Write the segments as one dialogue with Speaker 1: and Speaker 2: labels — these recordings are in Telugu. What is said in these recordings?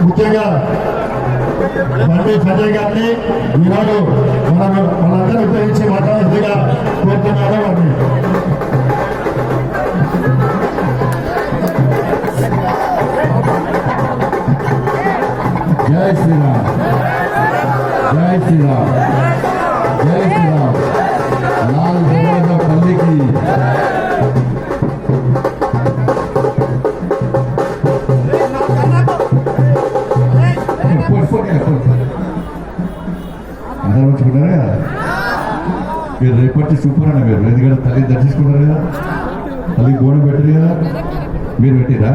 Speaker 1: ముఖ్యంగా బండి సంజయ్ గారిని ఈనాడు మనందరూ ఉపయోగించి మాట్లాడాల్సిందిగా కోరుతున్నాను. వారిని జై శ్రీరామ్, జై శ్రీరామ్, జై శ్రీరామ్. లాల్ దర్వాజా పల్లికి అందరూ వచ్చుకున్నారు కదా. మీరు రేపటి సూపర్ అన్న మీరు ఎందుకంటే తల్లి దర్శించుకున్నారు కదా, తల్లి గోడ పెట్టరు కదా, మీరు పెట్టిరా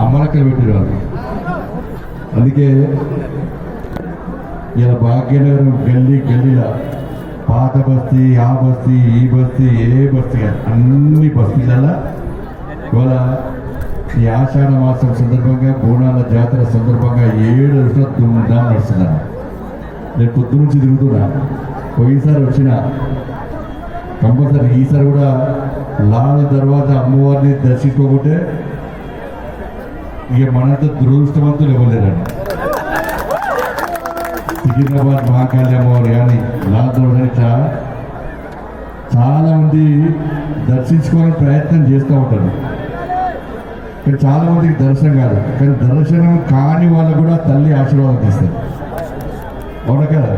Speaker 1: అమ్మలక్కలు పెట్టిరు వాళ్ళు. అందుకే ఇలా భాగ్యనగరం గల్లీల పాత బస్తీ, ఆ బస్తీ, ఈ బస్తీ, ఏ బస్తీ అన్ని బస్తీలలో ఇవాళ ఈ ఆషాఢ మాసం సందర్భంగా బోనాల జాతర సందర్భంగా 7 రోజుల ధూమ్ధాం నడుస్తున్నారు. నేను పొద్దు నుంచి తిరుగుతున్నా. పోయినసారి వచ్చిన కంపల్సరీ ఈసారి కూడా లాల్ దర్వాజా అమ్మవారిని దర్శించుకోకుంటే ఇక మనంతా దురదృష్టవంతులు ఇవ్వలేరండి. సికింద్రాబాద్ మహాకాళి అమ్మవారు కానీ లాల్ దర్వాజా చాలా మంది దర్శించుకోవాలని ప్రయత్నం చేస్తూ ఉంటారు. కానీ చాలా మందికి దర్శనం కాదు. కానీ దర్శనం కాని వాళ్ళు కూడా తల్లి ఆశీర్వాదం చేస్తారు. అవునా కదా?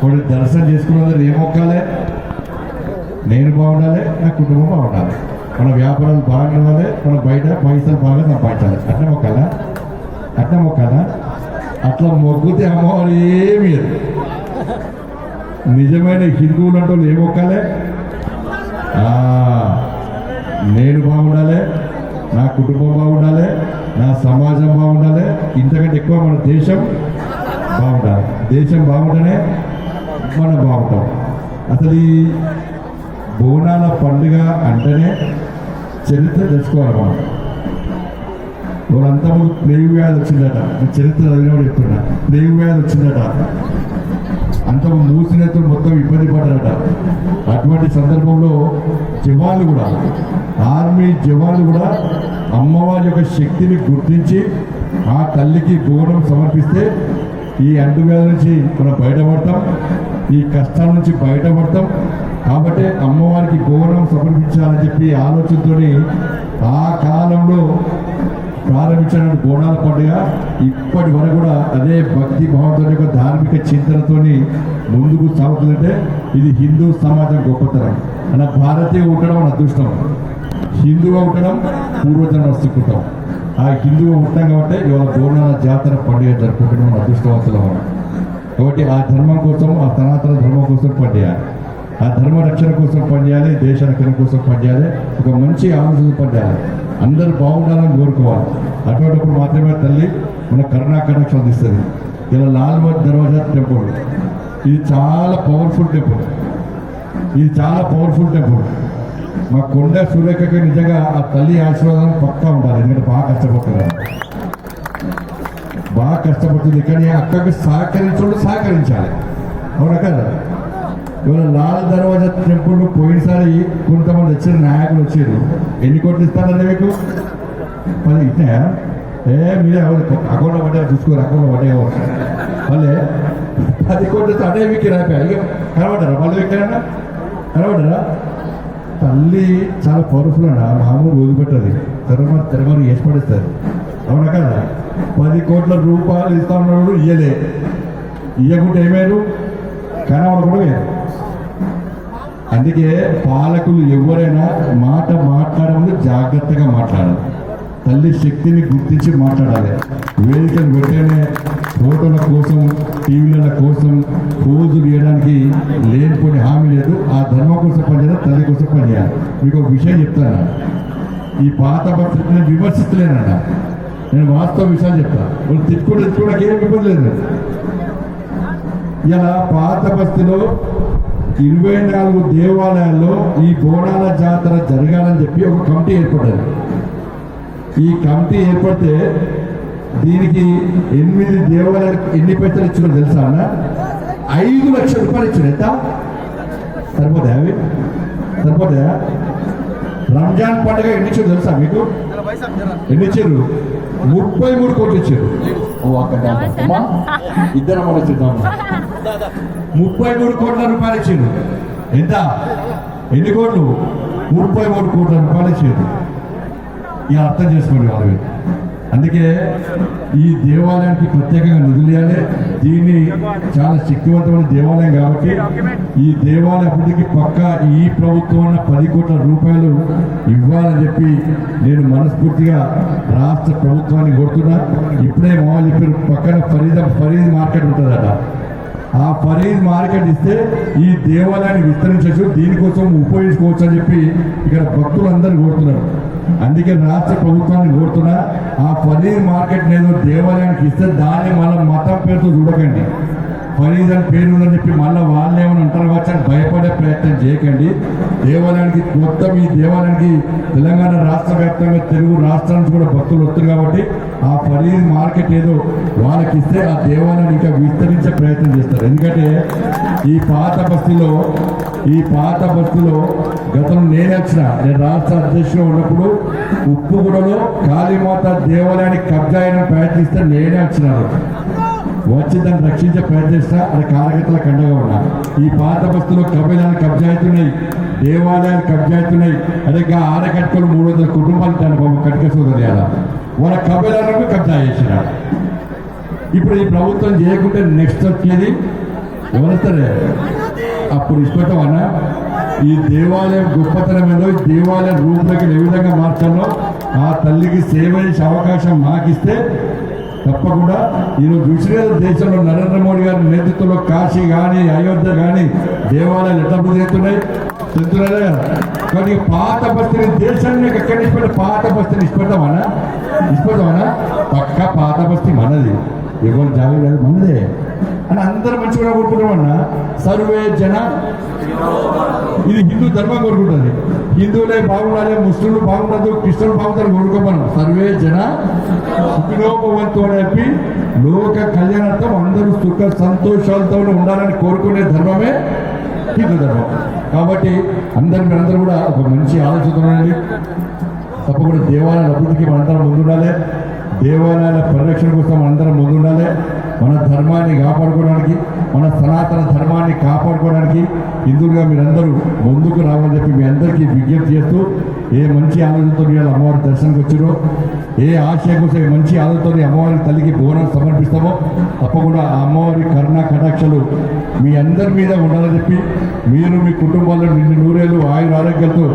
Speaker 1: కొన్ని దర్శనం చేసుకునే వాళ్ళు ఏం మొక్కాలి? నేను బాగుండాలి, నా కుటుంబం బాగుండాలి, మన వ్యాపారాలు బాగా ఉండాలి, మన బయట పైసలు బాగా సంపాదించాలి. అట్లా మొక్కాలా? అట్లా మొక్కాలా? అట్లా మొగ్గితే అమ్మవారు ఏమి నిజమైన హిందువులు అంటే వాళ్ళు ఏం మొక్కాలి? నేను బాగుండాలి, నా కుటుంబం బాగుండాలి, నా సమాజం బాగుండాలి, ఇంతకంటే ఎక్కువ మన దేశం బాగుండాలి. దేశం బాగుంటేనే మనం బాగుంటాం. అసలు ఈ బోనాల పండుగ అంటేనే చరిత్ర తెలుసుకోవాలి. మనం వాళ్ళంతా ముందు ప్లేగు వ్యాధి వచ్చిందట. చరిత్ర చదివినప్పుడు చెప్తున్నా, ప్లేగు వ్యాధి వచ్చిందట. అంత మూసినతో మొత్తం ఇబ్బంది పడ్డారట. అటువంటి సందర్భంలో జవాన్లు కూడా, ఆర్మీ జవాన్లు కూడా అమ్మవారి యొక్క శక్తిని గుర్తించి ఆ తల్లికి బోనం సమర్పిస్తే ఈ అంటువ్యాధి నుంచి మనం బయటపడతాం, ఈ కష్టాల నుంచి బయటపడతాం. కాబట్టి అమ్మవారికి బోనం సమర్పించాలని చెప్పి ఆలోచనతో ఆ కాలంలో ప్రారంభించిన బోనాల పండుగ ఇప్పటి వరకు కూడా అదే భక్తి భావంతో యొక్క ధార్మిక చింతనతో ముందుకు సాగుతుందంటే ఇది హిందూ సమాజం గొప్పతనం. మన భారతీయ ఉండడం మన అదృష్టం, హిందువుగా ఉండడం పూర్వజన్మ సుకృతం. ఆ హిందువుగా ఉంటాం కాబట్టి ఇవాళ బోనాల జాతర పండుగ జరుపుకుంటున్నాం, మన అదృష్టవంతులం. కాబట్టి ఆ ధర్మం కోసం, ఆ సనాతన ధర్మం కోసం పనిచేయాలి, ఆ ధర్మ రక్షణ కోసం పనిచేయాలి, దేశ రక్షణ కోసం పనిచేయాలి, ఒక మంచి ఆలోచన పనిచేయాలి. అందరూ బాగుండాలని కోరుకోవాలి. అటువంటిప్పుడు మాత్రమే తల్లి మన కరుణా కటాక్షం అందిస్తుంది. ఇలా లాల్ దర్వాజా టెంపుల్ ఇది చాలా పవర్ఫుల్ టెంపుల్. ఇది చాలా పవర్ఫుల్ టెంపుల్. మా కొండ సూర్యకకి నిజంగా ఆ తల్లి ఆశీర్వాదం పక్కా ఉండాలి. ఎందుకంటే బాగా కష్టపడుతుంది. కానీ అక్కడికి సహకరించాలి. అవునా కదా? ఇవాళ లాల్ దర్వాజా టెంపుల్ పోయినసారి కొంతమంది వచ్చిన నాయకులు వచ్చారు. ఎన్ని కోట్లు ఇస్తారండి మీకు? 10 ఇచ్చినాయా? మీరే అకౌంట్లో పడ్డా చూసుకోరు, అకౌంట్లో పడ్డా మళ్ళీ 10 కోట్లు ఇస్తే అదే మీకు రాపాయి. కనబడ్డారా? మళ్ళీ ఎక్కడైనా కనబడ్డారా? తల్లి చాలా పవర్ఫుల్ అన్న, మామూలు వదిలిపెట్టది, తెరమరు వేసి పడేస్తారు. అవునా కదా? 10 కోట్ల రూపాయలు ఇస్తా ఉన్నాడు, ఇయ్యకుంటే ఏమేరు కనబడకుండా వేరు. అందుకే పాలకులు ఎవరైనా మాట మాట్లాడముందు జాగ్రత్తగా మాట్లాడాలి. తల్లి శక్తిని గుర్తించి మాట్లాడాలి. వేదికలు పెట్టేనే ఫోటోల కోసం, టీవీల కోసం పోజులు ఇవ్వడానికి లేనిపోని హామీ లేదు. ఆ ధర్మం కోసం పనిచేయాలి, తల్లి కోసం పనిచేయాలి. మీకు ఒక విషయం చెప్తాను. ఈ పాత పరిస్థితిని నేను విమర్శిస్తలేనన్నా, నేను వాస్తవ విషయాలు చెప్తాను. వాళ్ళు తిట్టుకోవడానికి ఏం ఇబ్బంది లేదు. ఇలా పాత బస్తీలో 24 దేవాలయాల్లో ఈ బోనాల జాతర జరగాలని చెప్పి ఒక కమిటీ ఏర్పడ్డది. ఈ కమిటీ ఏర్పడితే దీనికి 8 దేవాలయాలకు ఎన్ని పైసలు ఇచ్చిందో తెలుసా అన్న? 5 లక్షల రూపాయలు ఇచ్చారు. ఎంత సరిపోతాయా? అవి సరిపోతాయా? రంజాన్ పండుగ ఎన్ని ఇచ్చారు తెలుసా మీకు? ఎన్ని ఇచ్చారు? 33 కోట్లు ఇచ్చారు. ఓ అక్కడ అమ్మా ఇద్దరు మన చూద్దాం. 33 కోట్ల రూపాయలు ఇచ్చారు. ఎంత? ఎన్ని కోట్లు? 33 కోట్ల రూపాయలు ఇచ్చారు. ఇక అర్థం చేసుకోండి వాళ్ళు. అందుకే ఈ దేవాలయానికి ప్రత్యేకంగా నిధులు ఇవ్వాలి. దీన్ని చాలా శక్తివంతమైన దేవాలయం కాబట్టి ఈ దేవాలయ అభివృద్ధికి పక్కా ఈ ప్రభుత్వం 10 కోట్ల రూపాయలు ఇవ్వాలని చెప్పి నేను మనస్ఫూర్తిగా రాష్ట్ర ప్రభుత్వాన్ని కోరుతున్నా. ఇప్పుడే మామూలు చెప్పారు, పక్కన ఫరీద్ మార్కెట్ ఉంటుందట. ఆ ఫరీద్ మార్కెట్ ఇస్తే ఈ దేవాలయాన్ని విస్తరించవచ్చు, దీనికోసం ఉపయోగించుకోవచ్చు అని చెప్పి ఇక్కడ భక్తులందరూ కోరుతున్నారు. అందుకే రాష్ట్ర ప్రభుత్వాన్ని కోరుతున్నా, ఆ ఫరీద్ మార్కెట్ ఏదో దేవాలయానికి ఇస్తే దాన్ని మళ్ళీ మతం పేరుతో చూడకండి. ఫరీద్ అని పేరు ఉందని చెప్పి మళ్ళీ వాళ్ళు ఏమైనా అంటారు కావచ్చు అని భయపడే ప్రయత్నం చేయకండి. దేవాలయానికి మొత్తం ఈ దేవాలయానికి తెలంగాణ రాష్ట్ర వ్యాప్తంగా తెలుగు రాష్ట్రాల నుంచి కూడా భక్తులు వస్తారు కాబట్టి ఆ ఫరీద్ మార్కెట్ ఏదో వాళ్ళకి ఇస్తే ఆ దేవాలయాన్ని ఇంకా విస్తరించే ప్రయత్నం చేస్తారు. ఎందుకంటే ఈ పాత బస్తీలో గతంలో నేను రాష్ట్ర అధ్యక్షుడు ఉన్నప్పుడు ఉప్పుగూడలో కాళీమాత దేవాలయానికి కబ్జా అయిన ప్రయత్నిస్తే నేనే వచ్చినాను. వచ్చి దాన్ని రక్షించే ప్రయత్నిస్తా. అది కార్యకర్తల కండగా ఉన్నా. ఈ పాత బస్తులో కబీలాలు కబ్జా అవుతున్నాయి, దేవాలయాలు కబ్జా అవుతున్నాయి. అదే ఆరకట్టుకొని 300 కుటుంబాలు దాని కట్టుకేస్తుంది. అలా వాళ్ళ కబీలాలకు కబ్జా చేసినారు. ఇప్పుడు ఈ ప్రభుత్వం చేయకుంటే నెక్స్ట్ వచ్చేది ఎవరిస్తారే? అప్పుడు ఇష్టపడమన్నా ఈ దేవాలయం గొప్పతనం ఏదో, ఈ దేవాలయం రూపురేఖలు ఏ విధంగా మార్చాలో ఆ తల్లికి సేవ చేసే అవకాశం మాకిస్తే తప్పకుండా ఈరోజు చూసిన దేశంలో నరేంద్ర మోడీ గారి నేతృత్వంలో కాశీ కానీ అయోధ్య కానీ దేవాలయాలు ఎట్లా అభివృద్ధి అవుతున్నాయి చెప్తున్నారే కదా. కానీ పాత బస్తీని దేశాన్ని ఎక్కడి నుంచి పాత బస్తీని ఇష్టపడతామన్నా పక్క పాత బస్తీ మనది, ఎవరు జాగ్రత్త కాదు మనదే అని అందరూ మంచిగా కోరుకుంటామన్నా. సర్వే జన, ఇది హిందూ ధర్మం కోరుకుంటుంది. హిందువులే బాగుండాలి, ముస్లింలు బాగుండదు, క్రిస్టియన్లు బాగుంటారు కోరుకోమను. సర్వే జన సుఖినోభవంతో చెప్పి లోక కళ్యాణార్థం అందరూ సుఖ సంతోషాలతో ఉండాలని కోరుకునే ధర్మమే హిందూ ధర్మం. కాబట్టి మీరందరూ కూడా ఒక మంచి ఆలోచన ఉండండి. తప్పకుండా దేవాలయాల అభివృద్ధికి మనందరం ముందుండాలి. దేవాలయాల పరిరక్షణ కోసం మనందరం ముందుండాలి. మన ధర్మాన్ని కాపాడుకోవడానికి, మన సనాతన ధర్మాన్ని కాపాడుకోవడానికి హిందువులుగా మీరందరూ ముందుకు రావాలని చెప్పి మీ అందరికీ విజ్ఞప్తి చేస్తూ, ఏ మంచి ఆలోచనతో మీరు అమ్మవారి దర్శనంకి వచ్చారో, ఏ ఆశయం కోసం ఏ మంచి ఆలోచనతో అమ్మవారి తల్లికి బోనం సమర్పిస్తామో తప్పకుండా ఆ అమ్మవారి కరుణా కటాక్షలు మీ అందరి మీద ఉండాలని చెప్పి, మీరు మీ కుటుంబాల్లో నిండు నూరేళ్ళు ఆయుర ఆరోగ్యాలతో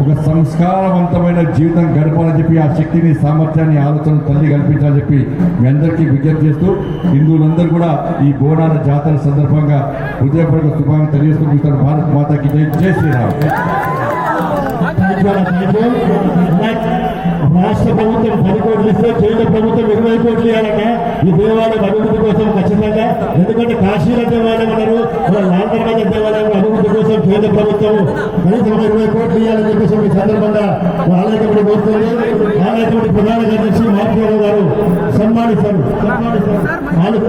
Speaker 1: ఒక సంస్కారవంతమైన జీవితం గడపాలని చెప్పి ఆ శక్తిని, సామర్థ్యాన్ని, ఆలోచన తల్లి కల్పించాలని చెప్పి మీ అందరికీ విజ్ఞప్తి చేస్తూ, హిందువులందరూ కూడా ఈ బోనాల జాతర సందర్భంగా హృదయపూర్వక శుభాకాంక్షలు తెలియజేస్తూ భారత్ మాతాకి జై శ్రీరామ్.
Speaker 2: రాష్ట్ర ప్రభుత్వం 10 కోట్లు ఇస్తే కేంద్ర ప్రభుత్వం 20 కోట్లు ఇవ్వాలన్నా ఈ దేవాలయం అభివృద్ధి కోసం ఖచ్చితంగా. ఎందుకంటే కాశీల దేవాలయం అన్నారు, లాంతర్గత దేవాలయం అభివృద్ధి కోసం కేంద్ర ప్రభుత్వం కనీసం 20 కోట్లు ఇవ్వాలని చెప్పేసి ఈ సందర్భంగా ఆలయ కమిటీ కోరుతుంది. ఆలయ కమిటీ ప్రధాన కార్యదర్శి మాధవరావు గారు సన్మానిస్తారు.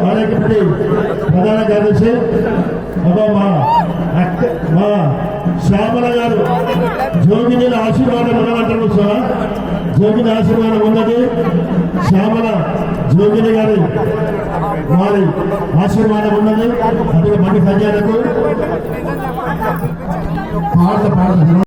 Speaker 2: ఆలయ కమిటీ ప్రధాన కార్యదర్శి మా శ్యామల గారు జోగినీల ఆశీర్వాదం ఉన్నదంటారు సార్. జోగిని ఆశీర్వాదం ఉన్నది. శ్యామల జోగిని గారి వారి ఆశీర్వాదం ఉన్నది. అందుకే బండి సంజయకు పాట